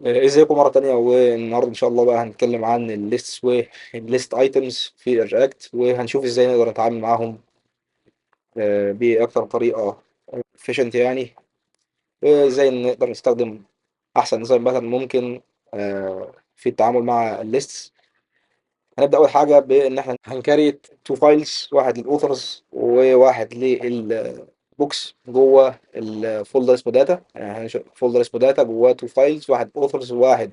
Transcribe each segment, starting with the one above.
ازيكم مرة تانية، والنهاردة إن شاء الله بقى هنتكلم عن الليست والليست ايتمز في الرياكت، وهنشوف ازاي نقدر نتعامل معاهم بأكتر طريقة efficient يعني، وازاي نقدر نستخدم أحسن نظام مثلا ممكن في التعامل مع الليست. هنبدأ أول حاجة بإن احنا هنكريت تو فايلز، واحد للأوثرز وواحد للبوكس جوه الفولدر اسمه داتا. يعني فولدر اسمه داتا جواه تو فايلز، واحد أوثرز وواحد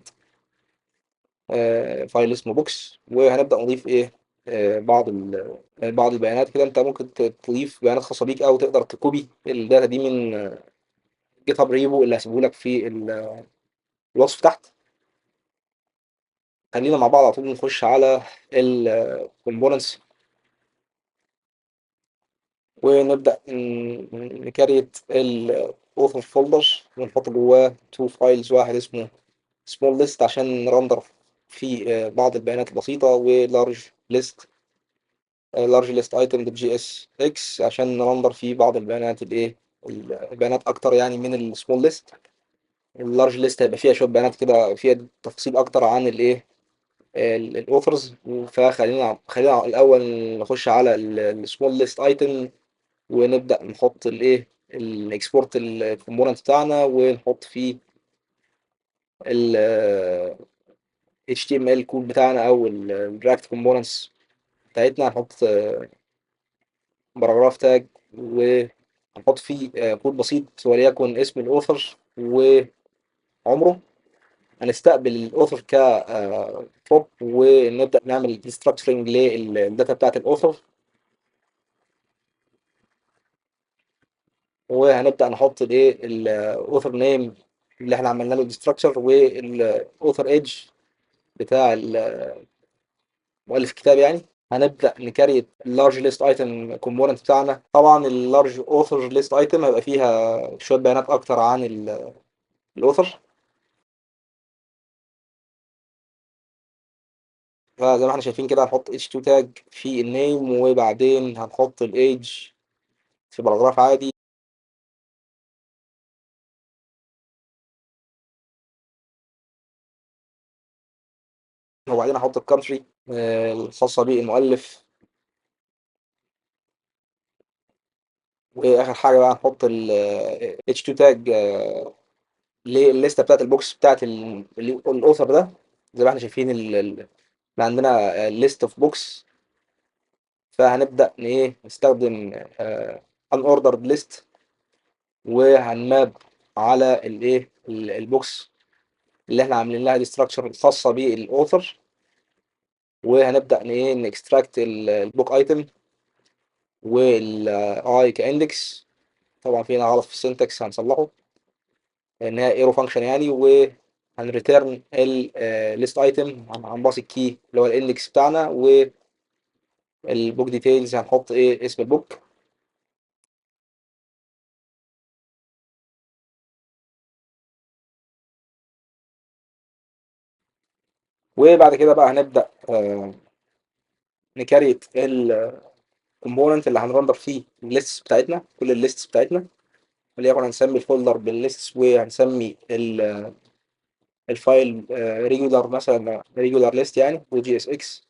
فايل اسمه بوكس. وهنبدأ نضيف ايه بعض البيانات كده. انت ممكن تضيف بيانات خاصة بيك، او تقدر تكوبي الداتا دي من جيت هاب ريبو اللي هسيبه لك في الوصف تحت. خلينا مع بعض على طول نخش على الكومبوننتس، ونبدأ نكريت الاوثر فولدر ونحط جواه تو فايلز، واحد اسمه سمول ليست عشان نرندر في بعض البيانات البسيطة، ولارج ليست لارج ليست ايتم دوت جي اس اكس عشان نرندر فيه بعض البيانات البيانات اكتر يعني من السمول ليست. اللارج ليست هيبقى فيها شويه بيانات كده، فيها تفاصيل اكتر عن الايه الاوثرز. فخلينا الاول نخش على السمول ليست ايتم، ونبدا نحط الايه الاكسبورت الكومبوننت بتاعنا، ونحط فيه ال HTML كود بتاعنا او الرياكت كومبوننتس بتاعتنا. هنحط باراجراف تاج، وهنحط فيه كود بسيط وليكن اسم الاوثر وعمره. هنستقبل الاوثر ك بوب، ونبدا نعمل ديستراكتورنج للداتا بتاعت الاوثر، وهنبدا نحط الايه الاوثر نيم اللي احنا عملنا له ديستراكشر، والاوثر ايدج بتاع مؤلف الكتاب يعني. هنبدا نكريت اللارج ليست ايتم كومبوننت بتاعنا. طبعا اللارج اوثر ليست ايتم هيبقى فيها شويه بيانات اكتر عن الاوثر. فزي ما احنا شايفين كده هنحط h2 تاج في النيم، وبعدين هنحط الايدج في باراجراف عادي، وبعدين هحط الكونتري الخاصة بالمؤلف. واخر حاجة بقى هنحط ال h2 تاج للليستة بتاعت البوكس بتاعت الاوثر ده. زي ما احنا شايفين إحنا عندنا ليست اوف بوكس، فهنبدأ ايه نستخدم unordered list، وهنماب على الايه البوكس اللي احنا عاملين لها ديستراكشر الخاصه بالاوثر. وهنبدا ايه نكستراكت البوك ايتم والاي كاندكس. طبعا في هنا غلط في السنتكس هنصلحه لانها ايرو فانكشن يعني. وهنريتيرن الليست ايتم، هنباص الكي اللي هو الاندكس بتاعنا، والبوك ديتيلز هنحط ايه اسم البوك. وبعد كده بقى هنبدا نكريت الكومبوننت اللي هنرندر فيه الليست بتاعتنا، كل الليست بتاعتنا. وليكن هنسمي الفولدر بالليست، وهنسمي الفايل ريجولار مثلا، ريجولار ليست يعني وجي اس اكس.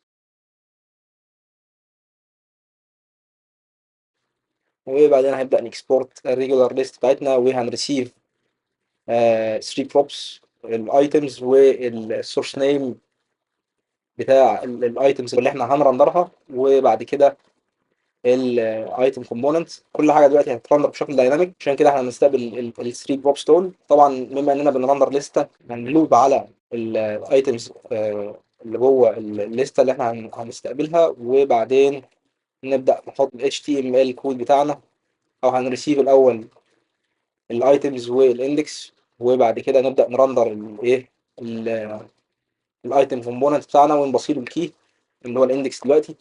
وبعدين هنبدا نكسبورت الريجولار ليست بتاعتنا، وهنريسيف 3 بروبس الايتمز والسورس نيم بتاع الايتمز اللي احنا هنرندرها، وبعد كده الايتم كومبوننت. كل حاجه دلوقتي هتترندر بشكل دايناميك، عشان كده احنا هنستقبل ال 3 بروبس دول. طبعا بما اننا بنرندر لسته، هنلوب على الايتمز اللي جوه الليسته اللي احنا هنستقبلها، وبعدين نبدا نحط ال HTML كود بتاعنا، او هنريسيف الاول الايتمز والاندكس، وبعد كده نبدا نرندر الايه الايتم كومبوننت بتاعنا، ونبصيله الكي اللي هو الاندكس دلوقتي.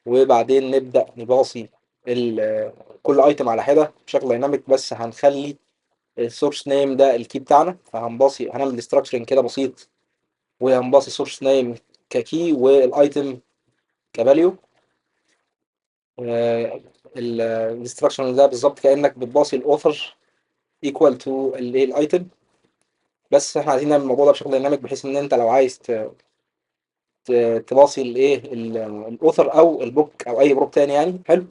وبعدين نبدأ نباصي كل ايتم على حدة بشكل دايناميك، بس هنخلي السورس نيم ده الكي بتاعنا. فهنباصي هنعمل ديستراكشرنج كده بسيط، وهنباصي السورس نيم ككي والايتم كفاليو. الديستراكشن ده بالظبط كأنك بتباصي الاوثر ايكوال تو الايه الايتم. بس احنا عايزين نعمل الموضوع ده بشكل ديناميك، بحيث ان انت لو عايز تباصي الايه الاوثر او البوك او اي بروب تاني يعني. حلو.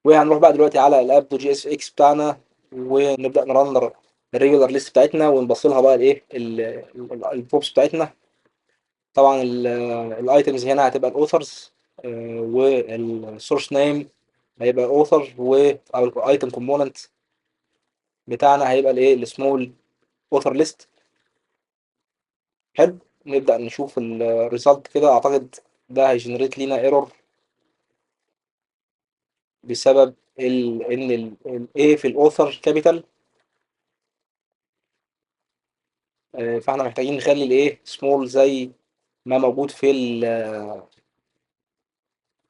وهنروح بقى دلوقتي على الاب دو جي اس اكس بتاعنا، ونبدا نرندر الريجولار ليست بتاعتنا، ونبص لها بقى الايه البروبس بتاعتنا. طبعا الايتمز هنا هتبقى الاوثرز، والسورس نيم هيبقى اوثر، او الايتم كومبوننت بتاعنا هيبقى الايه السمول اوثر ليست. حلو. نبدا نشوف الريزلت كده. اعتقد ده هيجنريت لينا ايرور بسبب ان الايه في الاوثر كابيتال. فاحنا محتاجين نخلي الايه سمول زي ما موجود في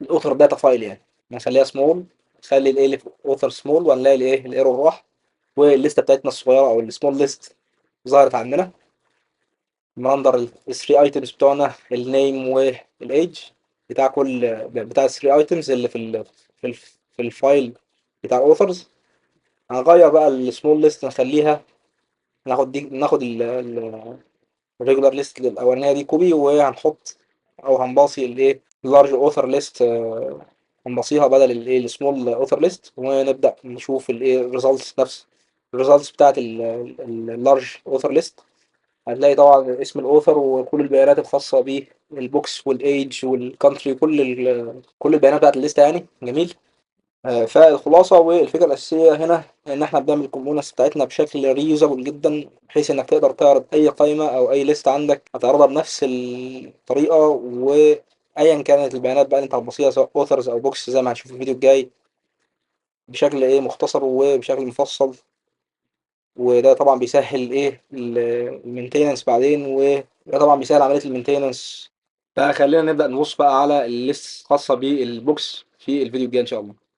الاوثر داتا فايل يعني. نخليها سمول، نخلي الايه اللي في الاوثر سمول، وهنلاقي الايه الايرور راح، والليسته بتاعتنا الصغيره او السمول ليست ظهرت عندنا. نرندر الثري ايتمز بتوعنا، النيم والايدج بتاع الثري ايتمز اللي في الفايل بتاع الاوثرز. هنغير بقى السمول ليست، نخليها ناخد الريجولار ليست الاولانيه دي كوبي، وهنحط او هنباصي الايه اللارج اوثر ليست، هنباصيها بدل الايه السمول اوثر ليست، ونبدا نشوف الايه الريزلتس. نفس الريزلتس بتاعت اللارج اوثر ليست. هتلاقي طبعا اسم الاوثر وكل البيانات الخاصه بيه، البوكس والايدج والكونتري، كل البيانات بتاعت الليسته يعني. جميل. فالخلاصه والفكره الاساسيه هنا ان احنا بنعمل الكومبوننتس بتاعتنا بشكل ريوزابل جدا، بحيث انك تقدر تعرض اي قائمه او اي ليست عندك هتعرضها بنفس الطريقه، وايا كانت البيانات بقى اللي انت هتبصيها، سواء اوثرز او بوكس، زي ما هنشوف في الفيديو الجاي، بشكل ايه مختصر وبشكل مفصل. وده طبعا بيسهل ايه المينتيننس بعدين، وده طبعا بيسهل عمليه المينتيننس. فخلينا نبدا نبص بقى على الليست الخاصه بالبوكس في الفيديو الجاي ان شاء الله.